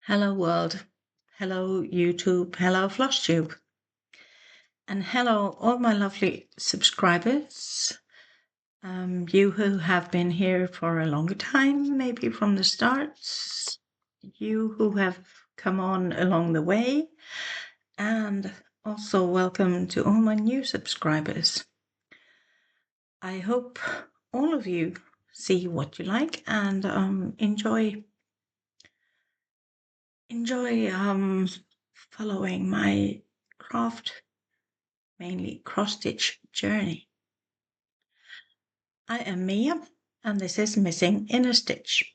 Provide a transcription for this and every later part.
Hello world, hello YouTube, hello Flosstube, and hello all my lovely subscribers. You who have been here for a longer time, maybe from the start, you who have come on along the way, and also welcome to all my new subscribers. I hope all of you see what you like and enjoy following my craft, mainly cross-stitch journey. I am Mia, and this is Missing in a Stitch.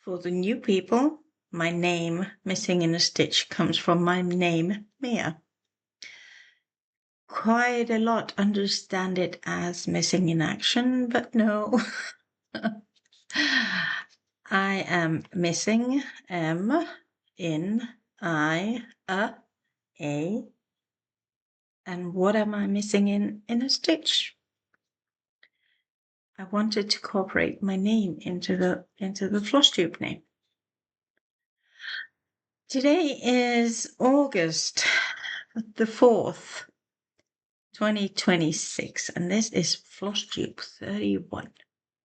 For the new people, my name, Missing in a Stitch, comes from my name, Mia. Quite a lot understand it as missing in action, but no. I am missing M in I A. And what am I missing in a stitch? I wanted to incorporate my name into the Flosstube name. Today is August the 4th, 2026, and this is Flosstube 31.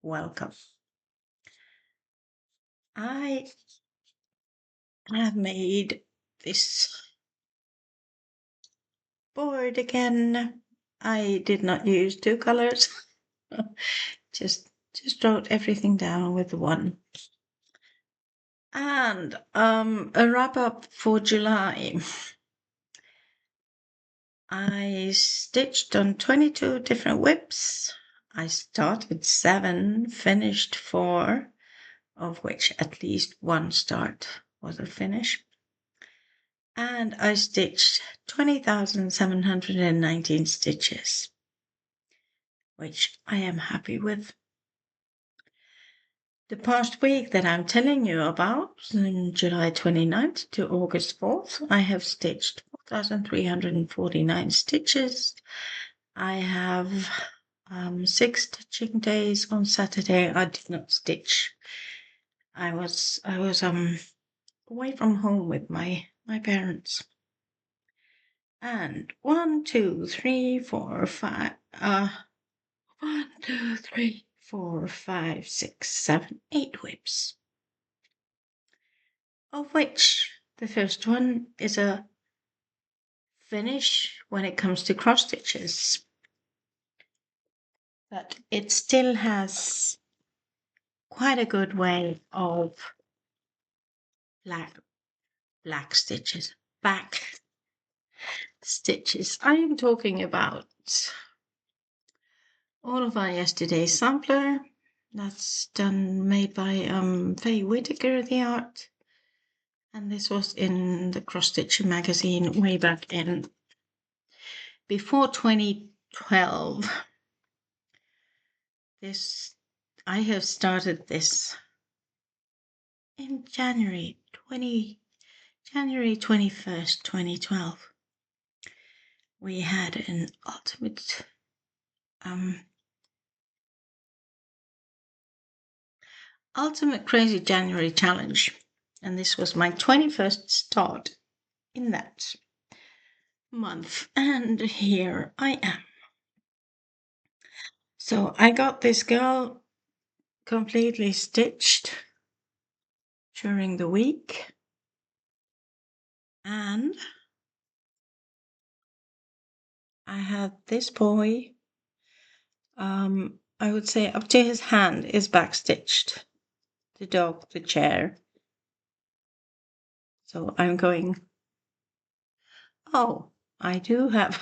Welcome. I have made this board again. I did not use two colors. just wrote everything down with one. And a wrap up for July. I stitched on 22 different whips. I started 7, finished 4, of which at least one start was a finish. And I stitched 20,719 stitches, which I am happy with. The past week that I'm telling you about, from July 29th to August 4th, I have stitched 4,349 stitches. I have 6 stitching days. On Saturday I did not stitch. I was away from home with my parents. And 1, 2, 3, 4, 5 1, 2, 3, 4, 5, 6, 7, 8 whips, of which the first one is a finish when it comes to cross stitches, but it still has quite a good way of back stitches. I am talking about all of our yesterday's sampler. That's made by Faye Whitaker, the art. And this was in the Cross Stitch magazine way back in before 2012. I have started this in January 21st, 2012. We had an ultimate crazy January challenge, and this was my 21st start in that month, and here I am. So I got this girl completely stitched during the week, and I had this boy, I would say up to his hand is backstitched, the dog, the chair. So I'm going, oh, I do have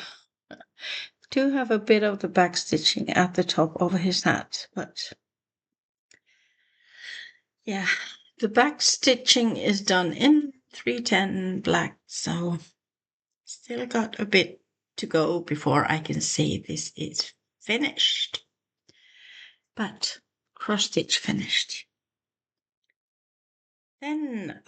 a bit of the backstitching at the top of his hat, but yeah, the backstitching is done in 310 black, so still got a bit to go before I can say this is finished. But cross stitch finished. Then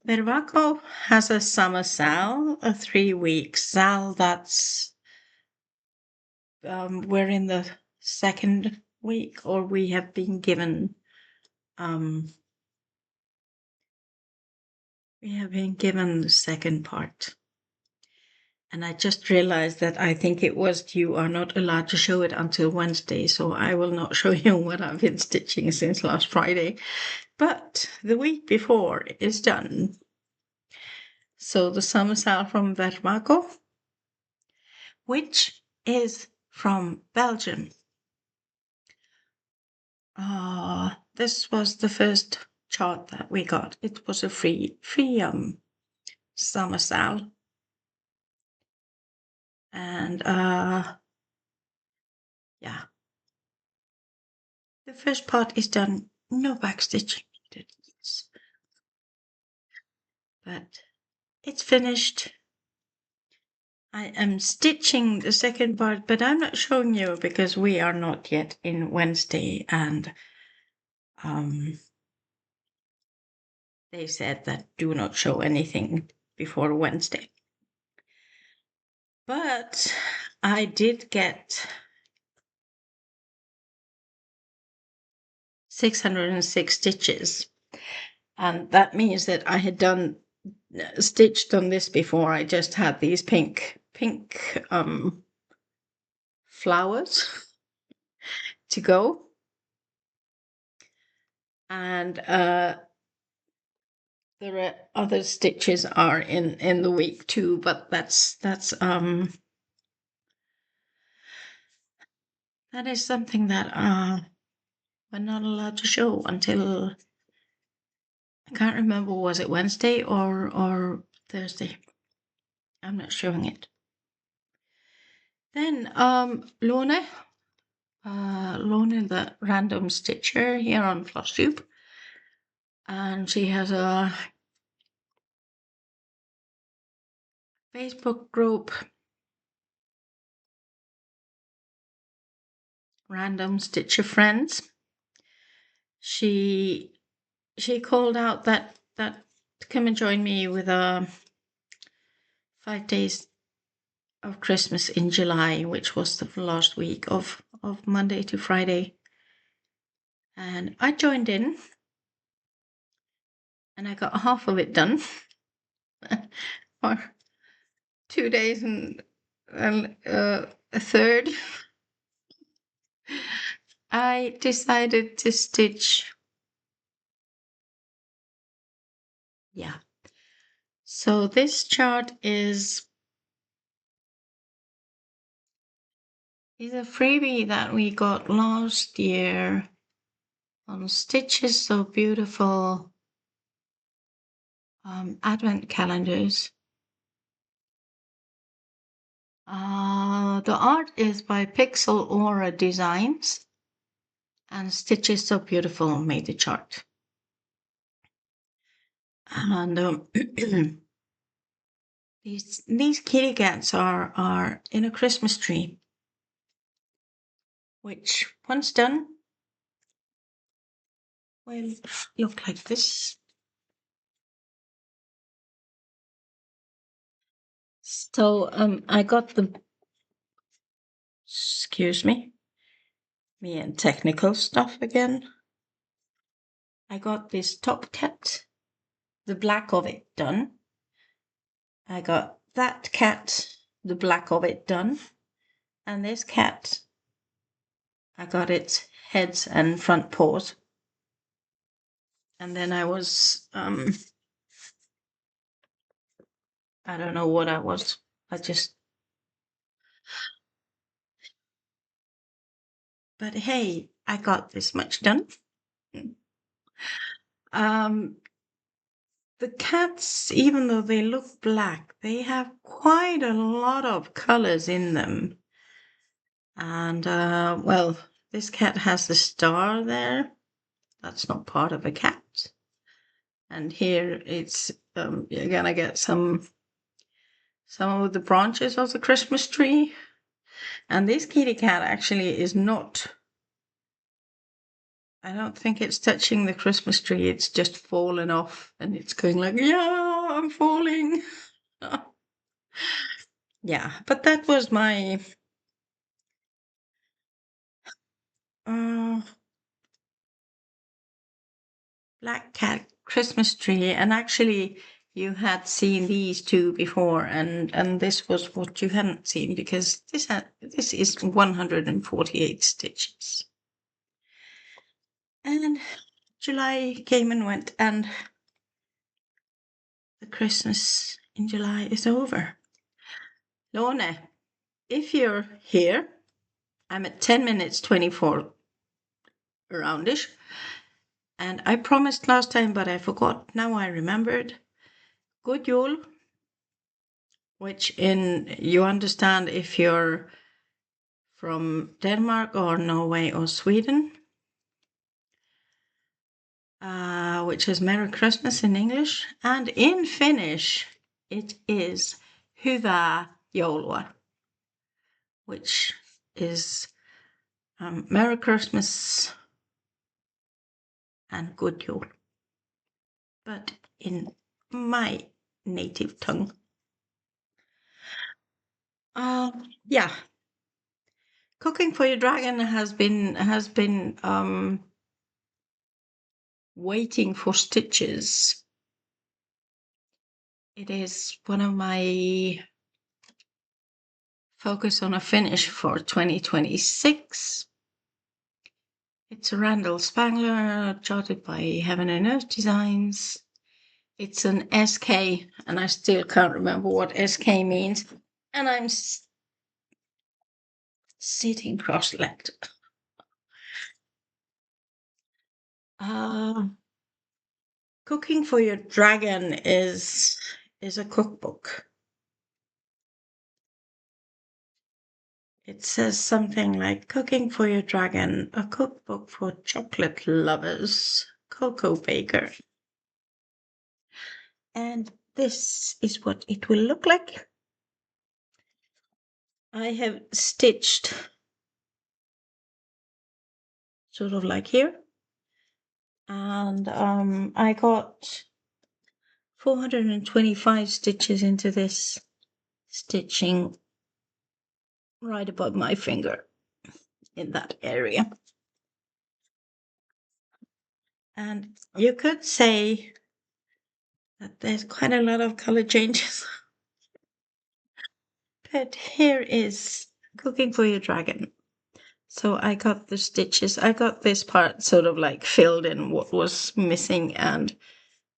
Vervaco has a summer sal, a 3-week sal. That's we're in the second week, or we have been given we have been given the second part. And I just realized that I think it was you are not allowed to show it until Wednesday, so I will not show you what I've been stitching since last Friday. But the week before is done. So the summer sale from Vermaco, which is from Belgium. This was the first chart that we got. It was a free summer sale. And yeah, the first part is done. No backstitching needed, but it's finished. I am stitching the second part, but I'm not showing you because we are not yet in Wednesday, and they said that do not show anything before Wednesday. But I did get 606 stitches, and that means that I had stitched on this before. I just had these pink flowers to go, and there are other stitches are in the week too, but that is something that we're not allowed to show until, I can't remember, was it Wednesday or Thursday? I'm not showing it. Then Lone, the random stitcher here on Flosstube, and she has a Facebook group, Random Stitcher Friends. She called out that come and join me with 5 days of Christmas in July, which was the last week of Monday to Friday. And I joined in, and I got half of it done. For 2 days and a third. I decided to stitch. Yeah. So this chart is a freebie that we got last year on Stitches So Beautiful advent calendars. The art is by Pixel Aura Designs, and Stitches So Beautiful made the chart. And these kitty cats are in a Christmas tree, which once done will look like this. So I got the, excuse me and technical stuff again. I got this top cat, the black of it done. I got that cat, the black of it done. And this cat, I got its heads and front paws. And then I was, I don't know what I was. But hey, I got this much done. The cats, even though they look black, they have quite a lot of colors in them. And, well, this cat has the star there. That's not part of a cat. And here it's, you're gonna get some of the branches of the Christmas tree. And this kitty cat actually is not, I don't think it's touching the Christmas tree. It's just fallen off and it's going like, yeah, I'm falling. Yeah, but that was my black cat Christmas tree. And actually you had seen these two before, and this was what you hadn't seen, because this is 148 stitches. And July came and went, and the Christmas in July is over. Lorne, if you're here, I'm at 10 minutes 24 aroundish. And I promised last time, but I forgot. Now I remembered. God jul, which you understand if you're from Denmark or Norway or Sweden, which is Merry Christmas in English. And in Finnish, it is Hyvää joulua, which is Merry Christmas and God jul, but in my native tongue. Yeah. Cooking for Your Dragon has been waiting for stitches. It is one of my focus on a finish for 2026. It's a Randall Spangler, charted by Heaven and Earth Designs. It's an SK, and I still can't remember what SK means. And I'm sitting cross-legged. Cooking for Your Dragon is a cookbook. It says something like Cooking for Your Dragon, a cookbook for chocolate lovers, Cocoa Baker. And this is what it will look like. I have stitched sort of like here. And I got 425 stitches into this stitching right above my finger in that area. And you could say that there's quite a lot of color changes. But here is Cooking for Your Dragon. So I got the stitches. I got this part sort of like filled in what was missing, and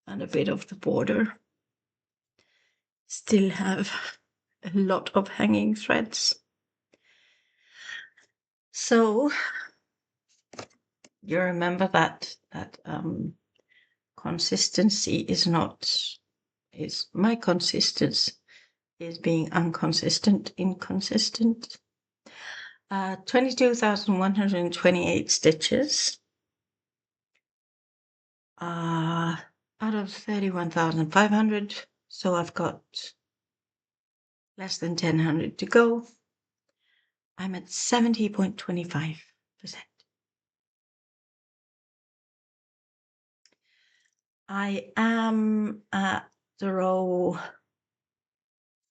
a bit of the border. Still have a lot of hanging threads. So you remember that consistency is my consistency is being inconsistent. 22,128 stitches. Out of 31,500, so I've got less than 1,000 to go. I'm at 70.25%. I am at the row.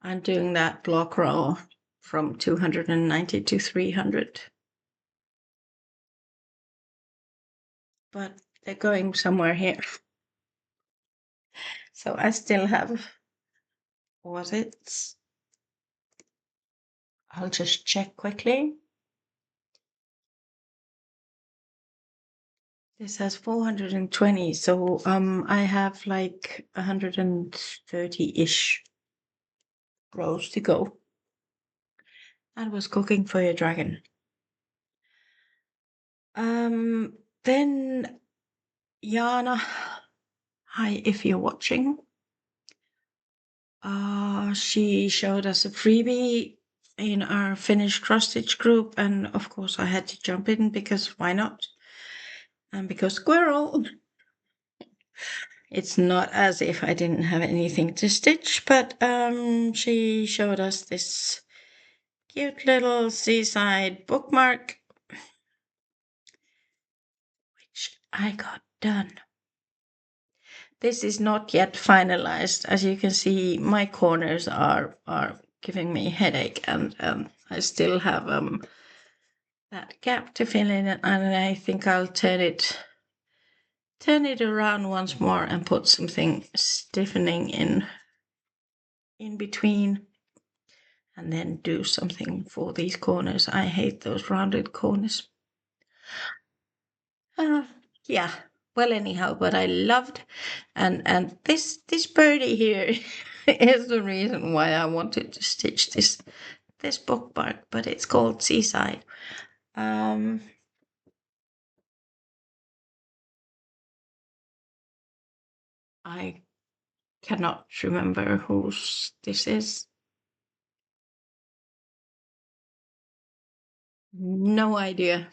I'm doing that block row from 290 to 300. But they're going somewhere here. So I still have, I'll just check quickly. This has 420, so I have like 130-ish rows to go. That was Cooking for Your Dragon. Then Jana, hi, if you're watching. She showed us a freebie in our Finnish cross stitch group, and of course I had to jump in because why not? And because squirrel. It's not as if I didn't have anything to stitch, but she showed us this cute little seaside bookmark, which I got done. This is not yet finalized. As you can see, my corners are giving me a headache, and I still have that gap to fill in, and I think I'll turn it turn it around once more and put something stiffening in between, and then do something for these corners. I hate those rounded corners. Yeah. Well, anyhow, but I loved, and this birdie here is the reason why I wanted to stitch this bookmark, but it's called Seaside. I cannot remember whose this is. No idea.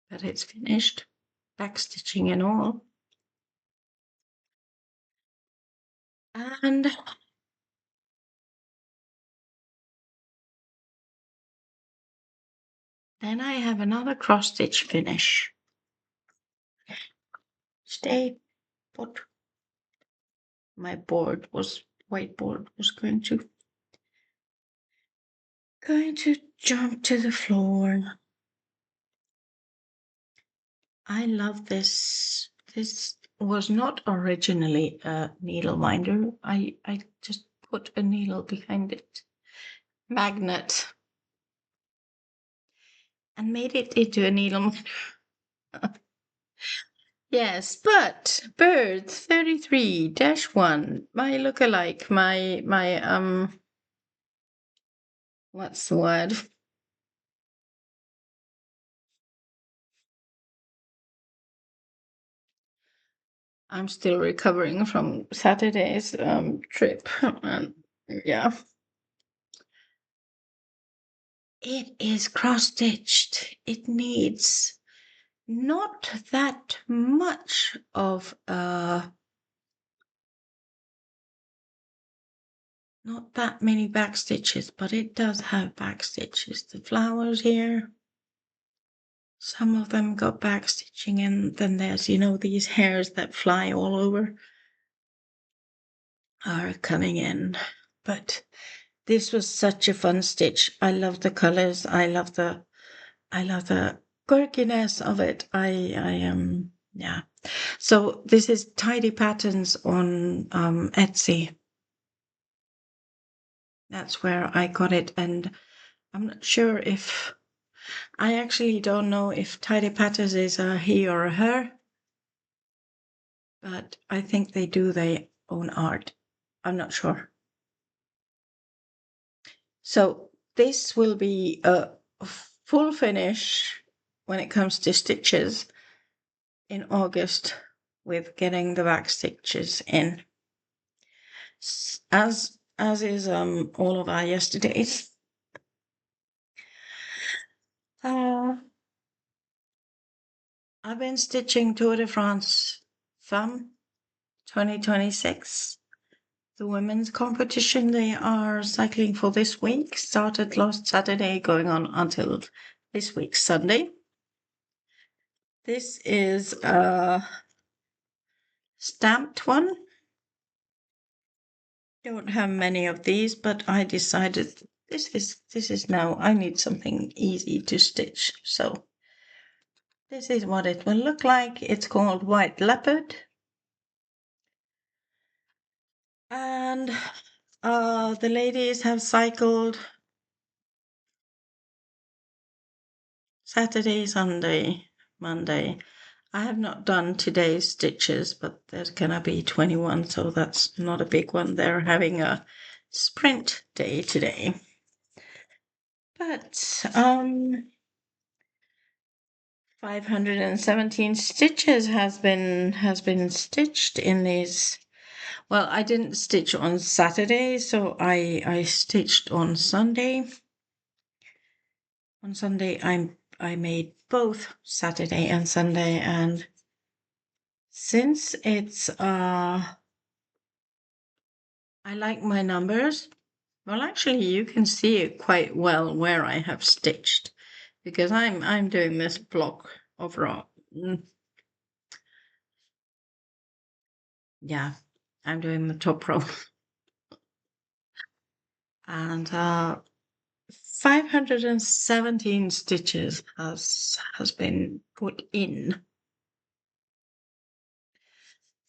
But it's finished, backstitching and all. And then I have another cross stitch finish. Stay put. My whiteboard was going to jump to the floor. I love this. This was not originally a needle minder. I just put a needle behind it. Magnet. And made it into a needle minder. Yes, but bird 33-1, my lookalike, my what's the word? I'm still recovering from Saturday's trip, and yeah. It is cross-stitched. It needs not that much of not that many back stitches, but it does have back stitches. The flowers here, some of them got back stitching, and then there's, these hairs that fly all over are coming in. But this was such a fun stitch. I love the colors. I love the quirkiness of it. Yeah. So this is Tidy Patterns on Etsy. That's where I got it, and I'm not sure if I actually don't know if Tidy Patterns is a he or a her, but I think they do their own art. I'm not sure. So this will be a full finish when it comes to stitches in August, with getting the back stitches in, as is all of our yesterdays. I've been stitching Tour de France Femme 2026, the women's competition. They are cycling for this week, started last Saturday, going on until this week Sunday. This is a stamped one. Don't have many of these, but I decided this is now, I need something easy to stitch. So this is what it will look like. It's called White Leopard. And the ladies have cycled Saturday, Sunday, Monday. I have not done today's stitches, but there's gonna be 21, so that's not a big one. They're having a sprint day today. But 517 stitches has been stitched in these. Well, I didn't stitch on Saturday, so I stitched on Sunday. On Sunday, I made both Saturday and Sunday, and since it's I like my numbers. Well, actually, you can see it quite well where I have stitched, because I'm doing this block of row. Yeah, I'm doing the top row. And 517 stitches has been put in.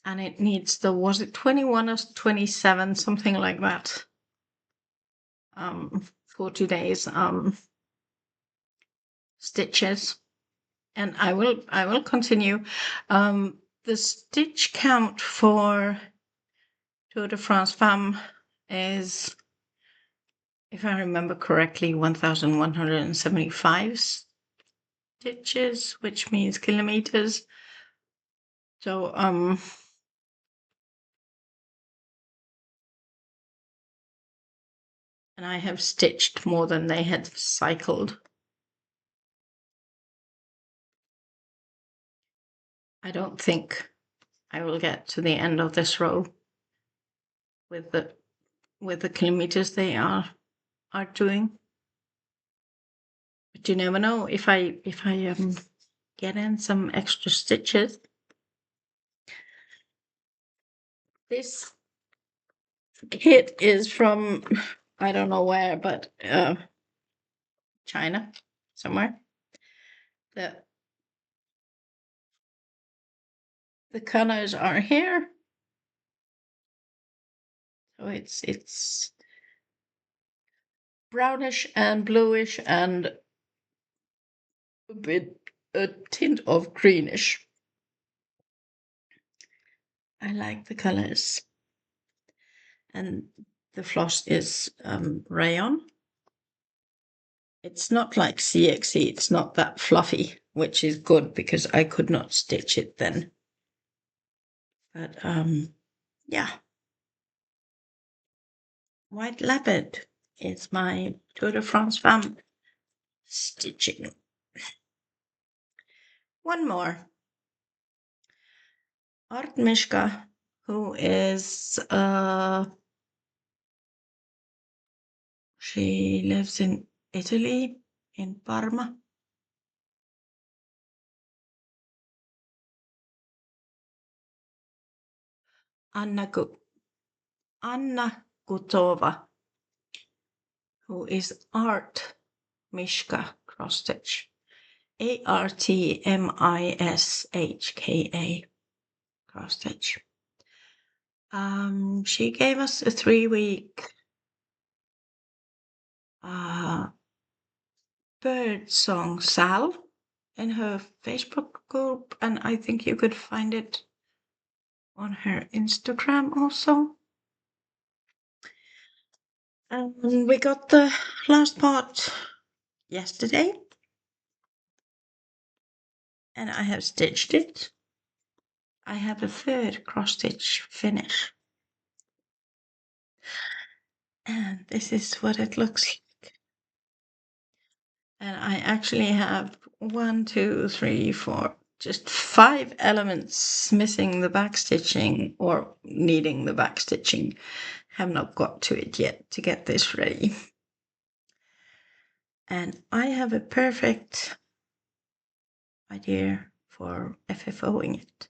And it needs was it 21 or 27, something like that, for today's stitches. And I will continue. The stitch count for Tour de France Femme is, if I remember correctly, 1,175 stitches, which means kilometers. So and I have stitched more than they had cycled. I don't think I will get to the end of this row with the kilometers they are doing. But you never know, if I get in some extra stitches. This kit is from, I don't know where, but China somewhere. The colors are here. So it's brownish and bluish and a tint of greenish. I like the colors. And the floss is rayon. It's not like CXC, it's not that fluffy, which is good because I could not stitch it then. But yeah. White Leopard is my Tour de France Femme stitching. One more. Art Mishka, who is she lives in Italy, in Parma. Anna Gutova, who is Art Mishka cross stitch. ARTMISHKA cross stitch. She gave us a 3-week bird song salve in her Facebook group, and I think you could find it on her Instagram also. And we got the last part yesterday, and I have stitched it. I have a third cross stitch finish, and this is what it looks like. And I actually have 1, 2, 3, 4, just 5 elements missing the back stitching or needing the back stitching. Have not got to it yet to get this ready. And I have a perfect idea for FFOing it.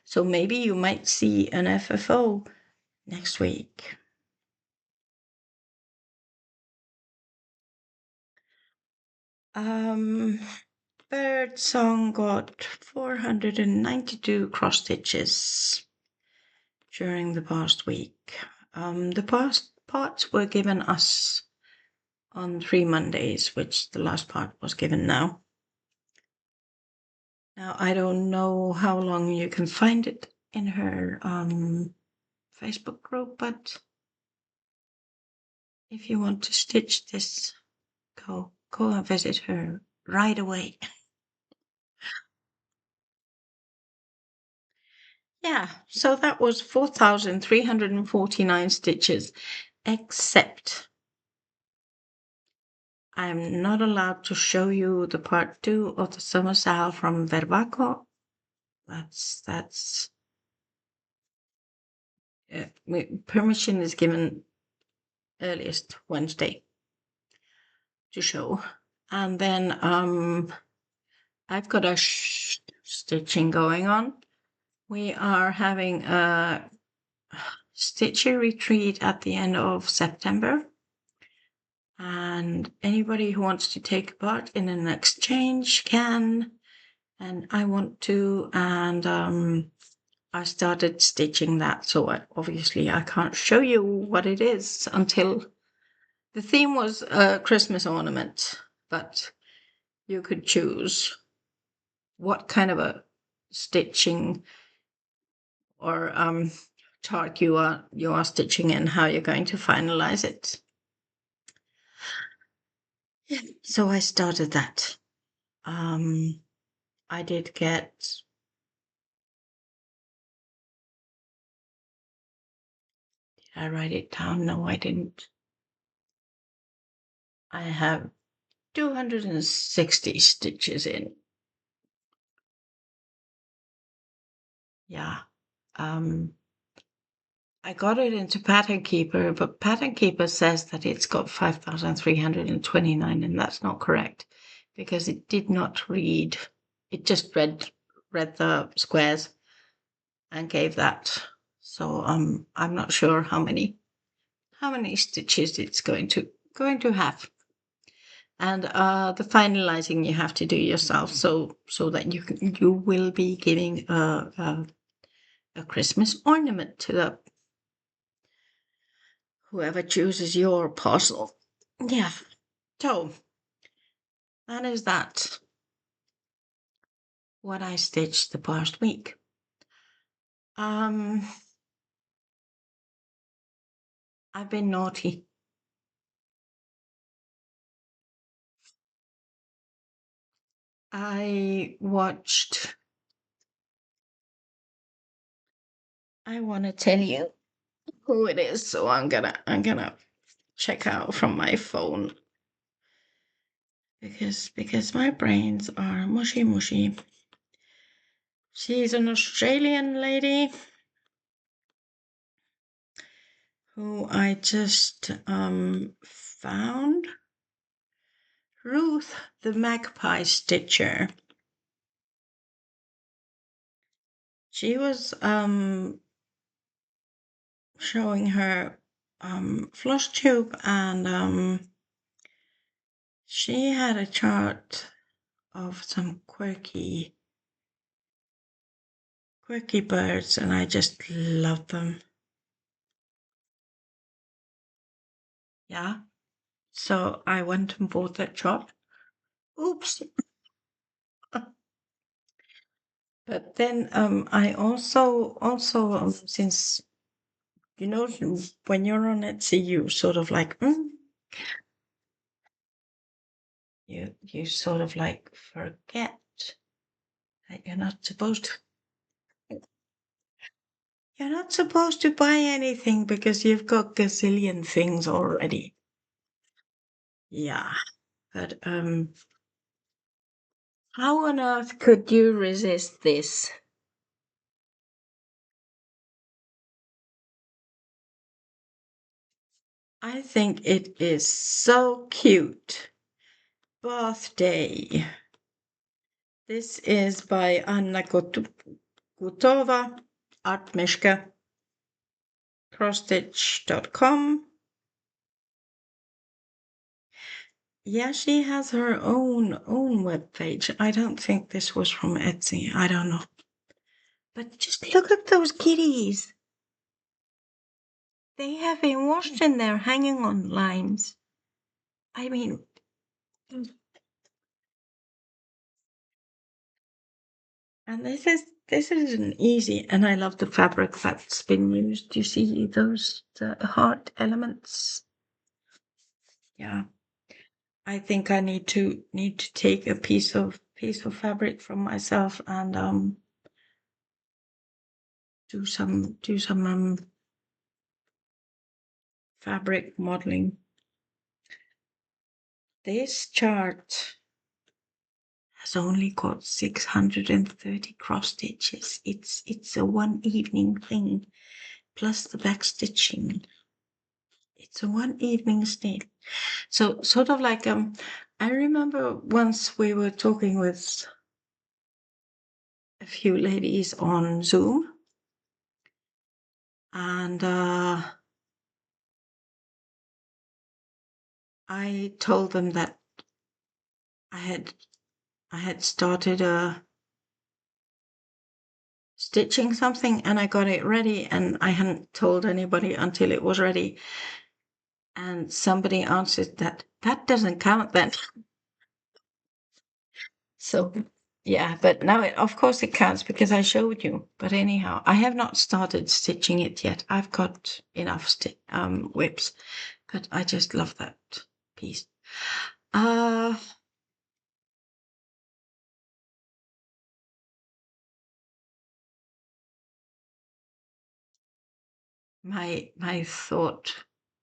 So maybe you might see an FFO next week. Bird song got 492 cross stitches during the past week. The past parts were given us on 3 Mondays, which the last part was given now. Now, I don't know how long you can find it in her Facebook group, but if you want to stitch this, go and visit her right away. Yeah, so that was 4,349 stitches, except I'm not allowed to show you the part 2 of the summer sale from Verbaco. That's permission is given earliest Wednesday to show. And then I've got a stitching going on. We are having a stitcher retreat at the end of September. and anybody who wants to take part in an exchange can, and I want to, and I started stitching that, so obviously I can't show you what it is until the theme was a Christmas ornament, but you could choose what kind of a stitching or chart you are stitching and how you're going to finalize it. Yeah. So I started that. I did get, did I write it down? No, I didn't. I have 260 stitches in. Yeah. I got it into Pattern Keeper, but Pattern Keeper says that it's got 5,329, and that's not correct because it did not read. It just read the squares and gave that. So I'm not sure how many stitches it's going to have. And the finalizing you have to do yourself, so that you will be giving a Christmas ornament to the whoever chooses your parcel. Yeah. So that is that. What I stitched the past week. I've been naughty. I watched. I want to tell you who it is, so I'm gonna check out from my phone because my brains are mushy. She's an Australian lady who I just found. Ruth the Magpie Stitcher. She was showing her Flosstube, and she had a chart of some quirky birds, and I just love them. Yeah. So I went and bought that chart. Oops. But then I also since you know when you're on Etsy, you sort of like you sort of like forget that you're not supposed to buy anything because you've got gazillion things already. Yeah. But how on earth could you resist this? I think it is so cute. Birthday. This is by Anna Gutova, Artmishka, crosstitch.com. Yeah, she has her own webpage. I don't think this was from Etsy. I don't know. But just look at those kitties. They have been washed and they're hanging on lines. I mean, and this isn't easy. And I love the fabric that's been used. You see those heart elements? Yeah. I think I need to take a piece of fabric from myself and do some fabric modeling. This chart has only got 630 cross stitches. It's a one evening thing, plus the back stitching. It's a one evening stitch. So sort of like I remember once we were talking with a few ladies on Zoom, and I told them that I had started stitching something and I got it ready and I hadn't told anybody until it was ready. And somebody answered that doesn't count then. So yeah, but now of course it counts because I showed you. But anyhow, I have not started stitching it yet. I've got enough whips, but I just love that piece. Uh, my thought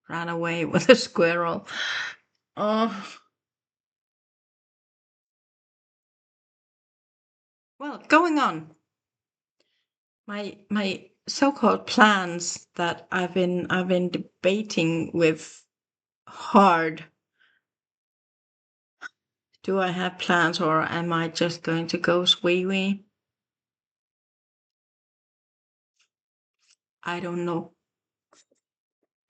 ran away with a squirrel. Oh, well, going on. My so-called plans that I've been debating with hard. Do I have plans or am I just going to go wee? I don't know.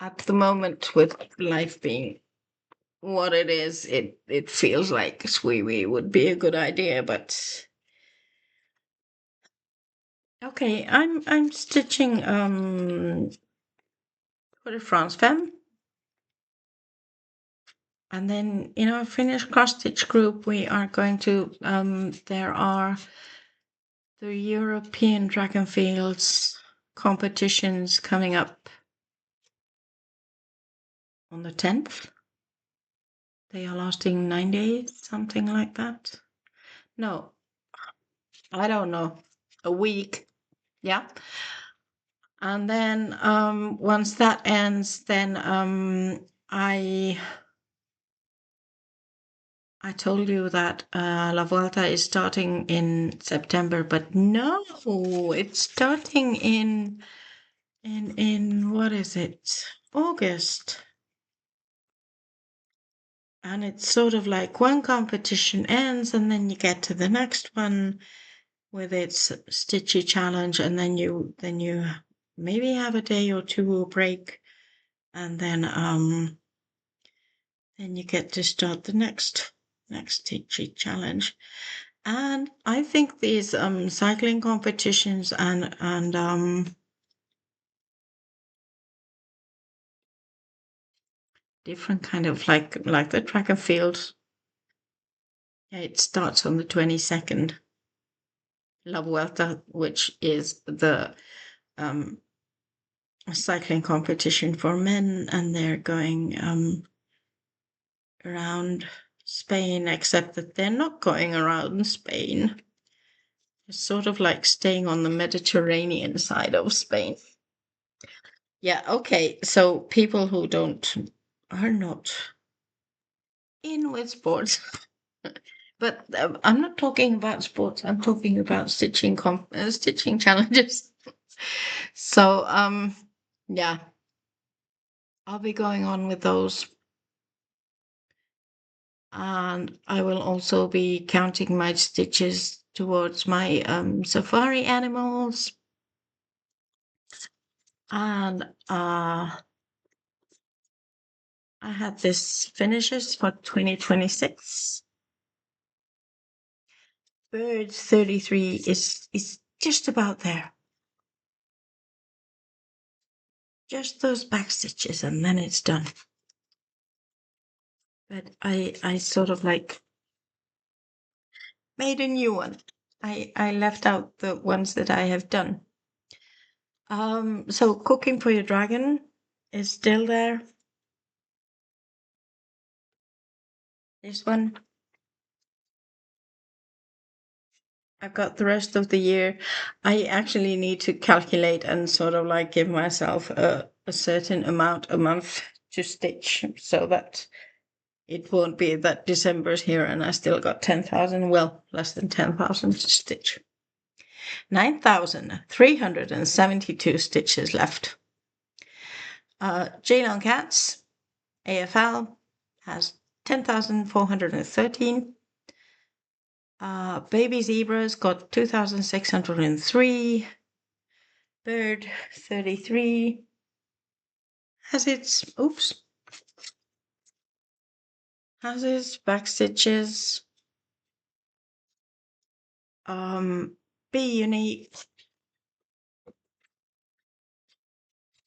At the moment, with life being what it is, it feels like wee would be a good idea. But okay, I'm stitching for the France Femme, and then in our Finnish cross stitch group we are going to there are the European Dragon Fields competitions coming up on the 10th. They are lasting 9 days, something like that. No, I don't know. A week. Yeah. And then once that ends, then I told you that La Vuelta is starting in September, but no, it's starting in what is it? August. And it's sort of like one competition ends and then you get to the next one with its stitchy challenge, and then you maybe have a day or two break, and then you get to start the next stitchy challenge. And I think these cycling competitions and different kind of like the track and field. Yeah, it starts on the 22nd. La Vuelta, which is the cycling competition for men, and they're going around Spain, except that they're not going around Spain. It's sort of like staying on the Mediterranean side of Spain. Yeah, okay. So people who are not in with sports. But I'm not talking about sports. I'm talking about stitching challenges. So yeah, I'll be going on with those. And I will also be counting my stitches towards my safari animals. And I had this finishes for 2026. Birds 33 is just about there. Just those back stitches and then it's done. But I sort of like made a new one. I left out the ones that I have done. So Cooking for Your Dragon is still there. This one. I've got the rest of the year. I actually need to calculate and sort of like give myself a certain amount a month to stitch so that it won't be that December's here and I still got 10,000, well, less than 10,000 to stitch. 9,372 stitches left. Jane on Cats, AFL, has 10,413. Baby Zebras got 2,603. Bird 33 has its, oops, Has its back stitches. Be unique.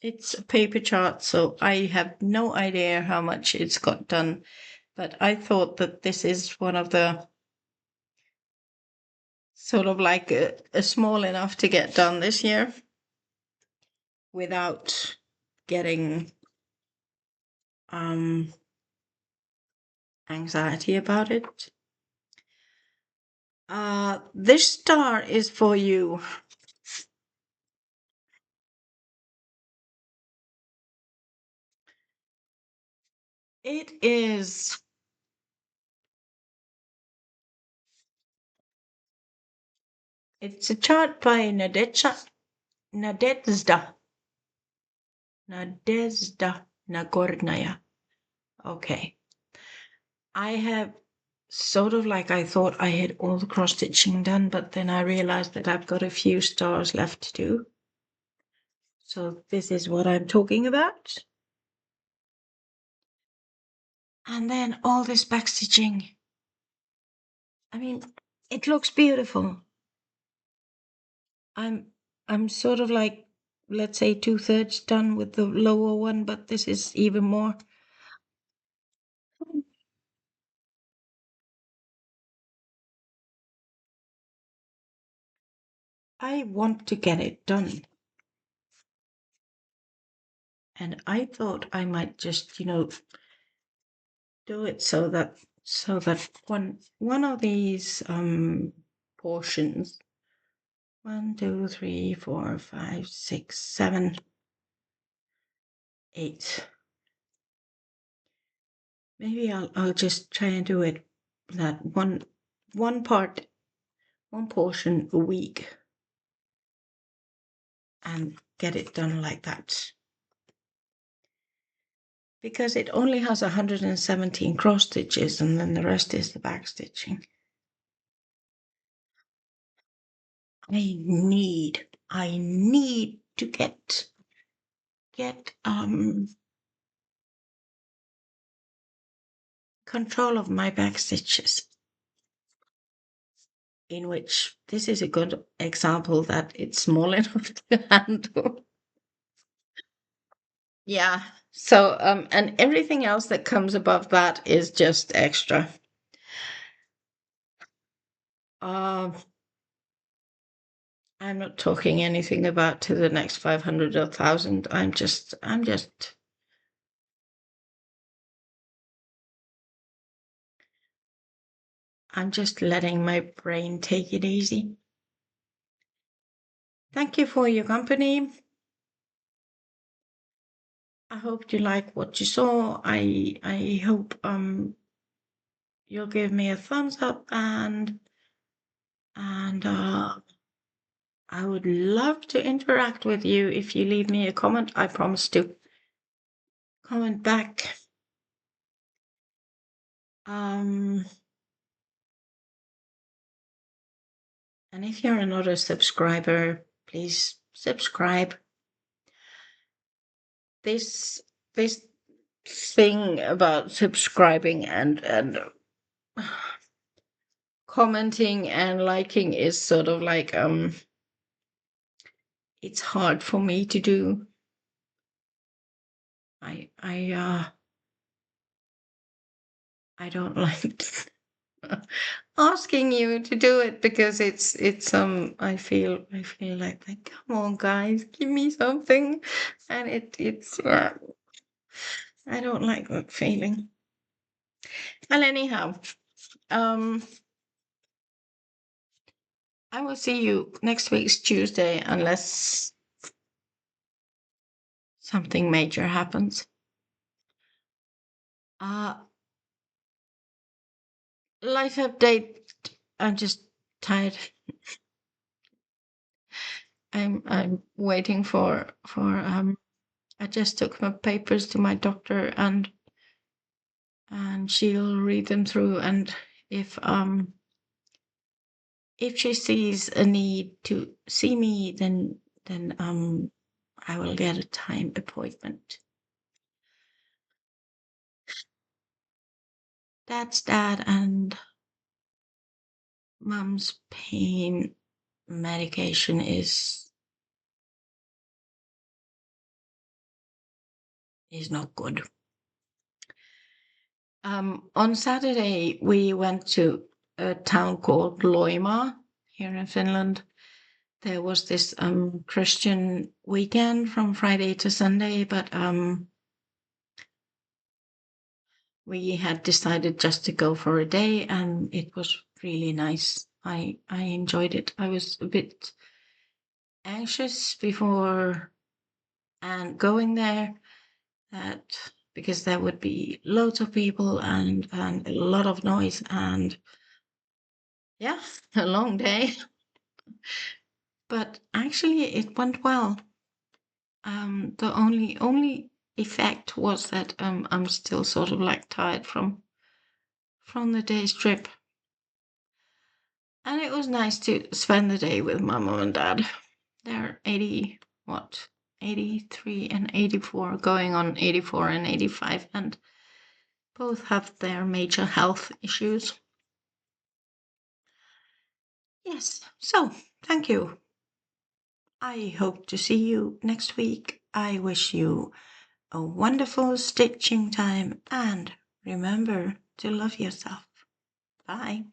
It's a paper chart, so I have no idea how much it's got done, but I thought that this is one of the sort of like a small enough to get done this year without getting anxiety about it. This star is for you. It is. It's a chart by Nadezhda Nagornaya. Okay. I have sort of like I thought I had all the cross stitching done, but then I realized that I've got a few stars left to do. So this is what I'm talking about. And then all this back stitching. I mean, it looks beautiful. I'm sort of like, let's say 2/3 done with the lower one, but this is even more. I want to get it done. And I thought I might just, do it so that one of these portions, 1, 2, 3, 4, 5, 6, 7, 8. Maybe I'll just try and do it that one portion a week and get it done like that. Because it only has 117 cross stitches and then the rest is the back stitching. I need to get control of my back stitches, in which this is a good example that it's small enough to handle. Yeah. So and everything else that comes above that is just extra. I'm not talking anything about to the next 500 or 1,000. I'm just letting my brain take it easy. Thank you for your company. I hope you like what you saw. I hope you'll give me a thumbs up and I would love to interact with you if you leave me a comment. I promise to comment back. And if you're not a subscriber, please subscribe. This thing about subscribing and commenting and liking is sort of like it's hard for me to do. I don't like asking you to do it because it's I feel like come on guys, give me something, and it's I don't like that feeling. Well, anyhow, I will see you next week's Tuesday unless something major happens. Life update. I'm just tired. I'm waiting for I just took my papers to my doctor and she'll read them through, and if she sees a need to see me, then I will get a time appointment. Dad's dad and Mum's pain medication is not good. On Saturday, we went to a town called Loima here in Finland. There was this Christian weekend from Friday to Sunday, but we had decided just to go for a day, and it was really nice. I enjoyed it. I was a bit anxious before and going there, that because there would be loads of people and a lot of noise and yeah, a long day. But actually, it went well. The only effect was that I'm still sort of like tired from the day's trip, and it was nice to spend the day with my mom and dad. They're 83 and 84, going on 84 and 85, and both have their major health issues. Yes, so thank you. I hope to see you next week. I wish you a wonderful stitching time and remember to love yourself. Bye.